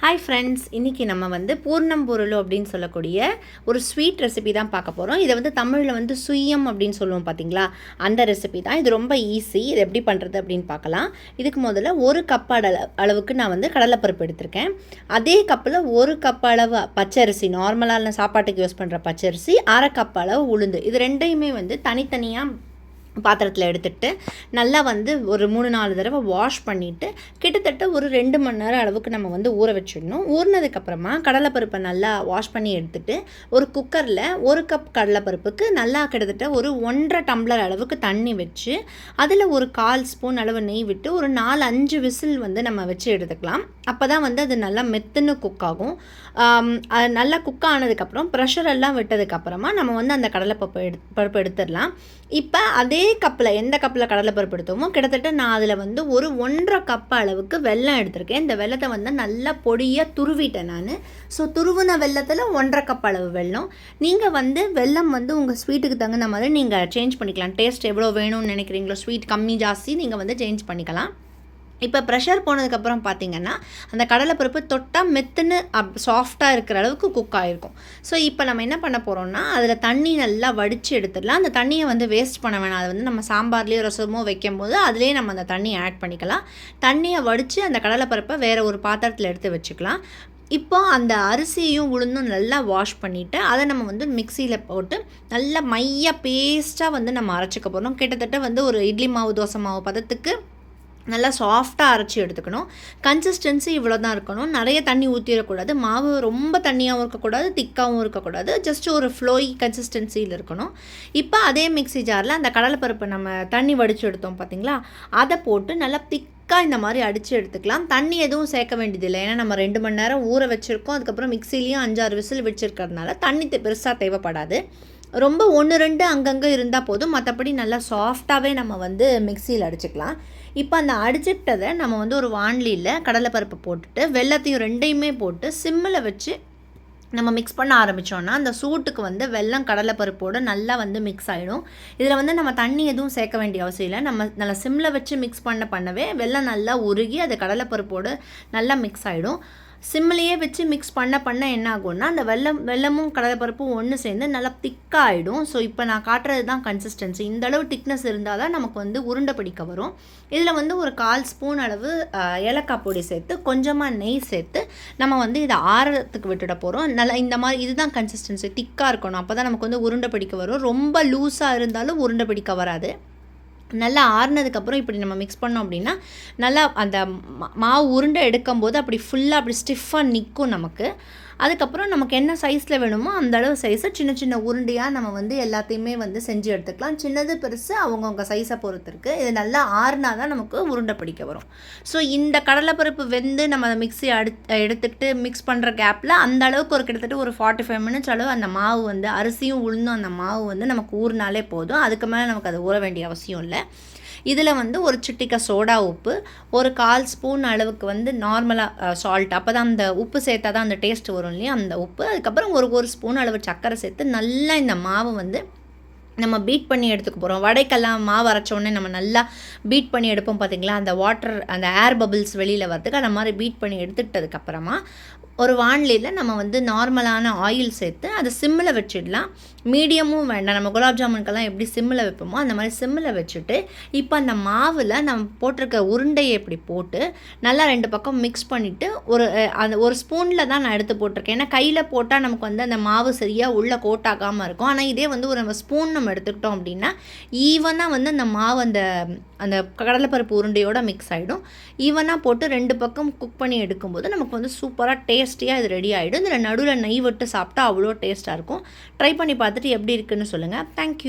Hi friends, இன்றைக்கி நம்ம பூர்ணம் பொருள் அப்படின்னு சொல்லக்கூடிய ஒரு ஸ்வீட் ரெசிபி தான் பார்க்க போகிறோம். இதை தமிழில் சுயம் அப்படின்னு சொல்லுவோம் பார்த்தீங்களா, அந்த ரெசிபி தான். இது ரொம்ப ஈஸி. இது எப்படி பண்ணுறது அப்படின்னு பார்க்கலாம். இதுக்கு முதல்ல ஒரு கப் அளவுக்கு நான் கடலைப்பருப்பு எடுத்திருக்கேன். அதே கப்பில் ஒரு கப் அளவு பச்சரிசி, நார்மலான சாப்பாட்டுக்கு யூஸ் பண்ணுற பச்சரிசி, அரை கப் அளவு உளுந்து, இது ரெண்டையுமே தனித்தனியாக பாத்திரத்தில் எடுத்துகிட்டு நல்லா ஒரு 3-4 தடவை வாஷ் பண்ணிவிட்டு கிட்டத்தட்ட ஒரு 2 மணி நேரம் அளவுக்கு நம்ம ஊற வச்சிடணும். ஊறினதுக்கப்புறமா கடலைப்பருப்பை நல்லா வாஷ் பண்ணி எடுத்துகிட்டு ஒரு குக்கரில் ஒரு கப் கடலைப்பருப்புக்கு நல்லா கிட்டத்தட்ட ஒரு 1.5 டம்ளர் அளவுக்கு தண்ணி வச்சு அதில் ஒரு 1/4 ஸ்பூன் அளவு நெய் விட்டு ஒரு 4-5 விசில் நம்ம வச்சு எடுத்துக்கலாம். அப்போ தான் அது நல்லா மெத்துன்னு குக் ஆகும். அது நல்லா குக் ஆனதுக்கப்புறம் ப்ரெஷர் எல்லாம் விட்டதுக்கப்புறமா நம்ம அந்த கடலைப்பருப்பு எடுத்துடலாம். இப்போ அதே கப்பில் எந்த கப்பில் கடலைப்பருப்பு எடுத்தோமோ கிட்டத்தட்ட நான் அதில் ஒரு 1.5 கப் அளவுக்கு வெல்லம் எடுத்திருக்கேன். இந்த வெல்லத்தை நல்லா பொடியாக துருவிட்டேன் நான். ஸோ துருவின வெல்லத்தில் 1.5 கப் அளவு வெல்லம். நீங்கள் வெல்லம் உங்கள் ஸ்வீட்டுக்கு தகுந்த மாதிரி நீங்கள் சேஞ்ச் பண்ணிக்கலாம். டேஸ்ட் எவ்வளோ வேணும்னு நினைக்கிறீங்களோ, ஸ்வீட் கம்மி ஜாஸ்தி நீங்கள் சேஞ்ச் பண்ணிக்கலாம். இப்போ ப்ரெஷர் போனதுக்கப்புறம் பார்த்திங்கன்னா அந்த கடலைப்பருப்பு தொட்டால் மெத்துன்னு சாஃப்டாக இருக்கிற அளவுக்கு குக் ஆகிருக்கும். ஸோ இப்போ நம்ம என்ன பண்ண போகிறோம்னா அதில் தண்ணி நல்லா வடித்து எடுத்துடலாம். அந்த தண்ணியை வேஸ்ட் பண்ண வேணாம். அது நம்ம சாம்பார்லேயோ ரசமோ வைக்கும்போது அதிலே நம்ம அந்த தண்ணியை ஆட் பண்ணிக்கலாம். தண்ணியை வடித்து அந்த கடலைப்பருப்பை வேறு ஒரு பாத்திரத்தில் எடுத்து வச்சுக்கலாம். இப்போ அந்த அரிசியும் உளுந்தும் நல்லா வாஷ் பண்ணிவிட்டு அதை நம்ம மிக்சியில் போட்டு நல்லா மையாக பேஸ்ட்டாக நம்ம அரைச்சிக்க போகிறோம். கிட்டத்தட்ட ஒரு இட்லி மாவு தோசை மாவு பதத்துக்கு நல்லா சாஃப்டாக அரைச்சி எடுத்துக்கணும். கன்சிஸ்டன்சி இவ்வளோ தான் இருக்கணும். நிறைய தண்ணி ஊற்றிடக்கூடாது. மாவு ரொம்ப தண்ணியாகவும் இருக்கக்கூடாது, திக்காகவும் இருக்கக்கூடாது. ஜஸ்ட் ஒரு ஃப்ளோயி கன்சிஸ்டன்சியில் இருக்கணும். இப்போ அதே மிக்ஸி ஜாரில் அந்த கடலைப்பருப்பை நம்ம தண்ணி வடித்து எடுத்தோம் பார்த்திங்களா, அதை போட்டு நல்லா இந்த மாதிரி அடித்து எடுத்துக்கலாம். தண்ணி எதுவும் சேர்க்க வேண்டியதில்லை. ஏன்னா நம்ம 2 மணி நேரம் ஊற வச்சுருக்கோம். அதுக்கப்புறம் மிக்சிலையும் 5-6 விசில் வச்சுருக்கிறதுனால தண்ணி பெருசாக தேவைப்படாது. ரொம்ப 1-2 அங்கங்கே இருந்தால் போதும். மற்றபடி நல்லா சாஃப்டாகவே நம்ம மிக்சியில் அடிச்சுக்கலாம். இப்போ அந்த அடிச்சுட்டதை நம்ம ஒரு வாணலியில் கடலைப்பருப்பு போட்டுட்டு வெல்லத்தையும் ரெண்டையுமே போட்டு சிம்மில் வச்சு நம்ம மிக்ஸ் பண்ண ஆரம்பித்தோன்னா அந்த சூட்டுக்கு வெல்லம் கடலைப்பருப்போடு நல்லா மிக்ஸ் ஆகிடும். இதில் நம்ம தண்ணி எதுவும் சேர்க்க வேண்டிய அவசியம் இல்லை. நம்ம நல்லா சிம்மில் வச்சு மிக்ஸ் பண்ணவே வெல்லம் நல்லா உருகி அது கடலைப்பருப்போடு நல்லா மிக்ஸ் ஆகிடும். சிம்மிலேயே வச்சு மிக்ஸ் பண்ண என்ன ஆகும்னா அந்த வெல்லமும் கடலைப்பருப்பும் ஒன்று சேர்ந்து நல்லா திக்காகிடும். ஸோ இப்போ நான் காட்டுறது தான் கன்சிஸ்டன்சி. இந்த அளவு திக்னஸ் இருந்தால் தான் நமக்கு உருண்டை பிடிக்க வரும். இதில் ஒரு 1/4 ஸ்பூன் அளவு ஏலக்காய் பொடி சேர்த்து கொஞ்சமாக நெய் சேர்த்து நம்ம இதை ஆறத்துக்கு விட்டுட போகிறோம். நல்லா இந்த மாதிரி இதுதான் கன்சிஸ்டன்சி, திக்காக இருக்கணும். அப்போ தான் நமக்கு உருண்டை பிடிக்க வரும். ரொம்ப லூஸாக இருந்தாலும் உருண்டை பிடிக்க வராது. நல்லா ஆறுனதுக்கப்புறம் இப்படி நம்ம மிக்ஸ் பண்ணோம் அப்படின்னா நல்லா அந்த மாவு உருண்டை எடுக்கும்போது அப்படி ஃபுல்லாக அப்படி ஸ்டிஃபாக நிற்கும் நமக்கு. அதுக்கப்புறம் நமக்கு என்ன சைஸில் வேணுமோ அந்த அளவு சைஸை சின்ன சின்ன உருண்டையாக நம்ம எல்லாத்தையுமே செஞ்சு எடுத்துக்கலாம். சின்னது பெருசு அவங்கவுங்க சைஸை பொறுத்து இருக்குது. இது நல்லா ஆறுனா தான் நமக்கு உருண்டை பிடிக்க வரும். ஸோ இந்த கடலைப்பருப்பு நம்ம மிக்ஸி எடுத்துக்கிட்டு மிக்ஸ் பண்ணுற கேப்பில் அந்த அளவுக்கு கிட்டத்தட்ட ஒரு 45 மினிட்ஸ் அளவு அந்த மாவு அரிசியும் உளுந்தும் அந்த மாவு நமக்கு ஊறினாலே போதும். அதுக்கு மேலே நமக்கு அது ஊற வேண்டிய அவசியம் இல்லை. இதில் ஒரு சிட்டிக்கை சோடா உப்பு, ஒரு 1/4 ஸ்பூன் அளவுக்கு நார்மலாக சால்ட், அப்போ தான் அந்த உப்பு சேர்த்தா தான் அந்த டேஸ்ட் வரும் இல்லையா, அந்த உப்பு. அதுக்கப்புறம் ஒரு ஸ்பூன் அளவு சர்க்கரை சேர்த்து நல்லா இந்த மாவு நம்ம பீட் பண்ணி எடுத்துக்க போகிறோம். வடைக்கெல்லாம் மாவு அரைச்சோடனே நம்ம நல்லா பீட் பண்ணி எடுப்போம் பார்த்திங்களா, அந்த வாட்டர் அந்த ஏர் பபிள்ஸ் வெளியில் வரதுக்கு அந்த மாதிரி பீட் பண்ணி எடுத்துக்கிட்டதுக்கப்புறமா ஒரு வாணலியில் நம்ம நார்மலான ஆயில் சேர்த்து அதை சிம்மில் வச்சிடலாம். மீடியமும் வேண்டாம். நம்ம குலாப் ஜாமுனுக்கெல்லாம் எப்படி சிம்மில் வைப்போமோ அந்த மாதிரி சிம்மில் வச்சுட்டு இப்போ அந்த மாவில் நம்ம போட்டிருக்க உருண்டையை இப்படி போட்டு நல்லா 2 பக்கம் மிக்ஸ் பண்ணிவிட்டு ஒரு ஸ்பூனில் தான் நான் எடுத்து போட்டிருக்கேன். ஏன்னா கையில் போட்டால் நமக்கு அந்த மாவு சரியாக உள்ளே கோட்டாகாமல் இருக்கும். ஆனால் இதே ஒரு ஸ்பூன் நம்ம எடுத்துக்கிட்டோம் அப்படின்னா ஈவனாக அந்த மாவு அந்த கடலைப்பருப்பு உருண்டையோட மிக்ஸ் ஆகிடும். ஈவனாக போட்டு 2 பக்கம் குக் பண்ணி எடுக்கும்போது நமக்கு சூப்பராக டேஸ்டியாக இது ரெடி ஆகிடும். இதில் நடுவில் நெய் விட்டு சாப்பிட்டா அவ்வளோ டேஸ்ட்டாக இருக்கும். ட்ரை பண்ணி பார்த்துட்டு எப்படி இருக்குன்னு சொல்லுங்கள். தேங்க்யூ.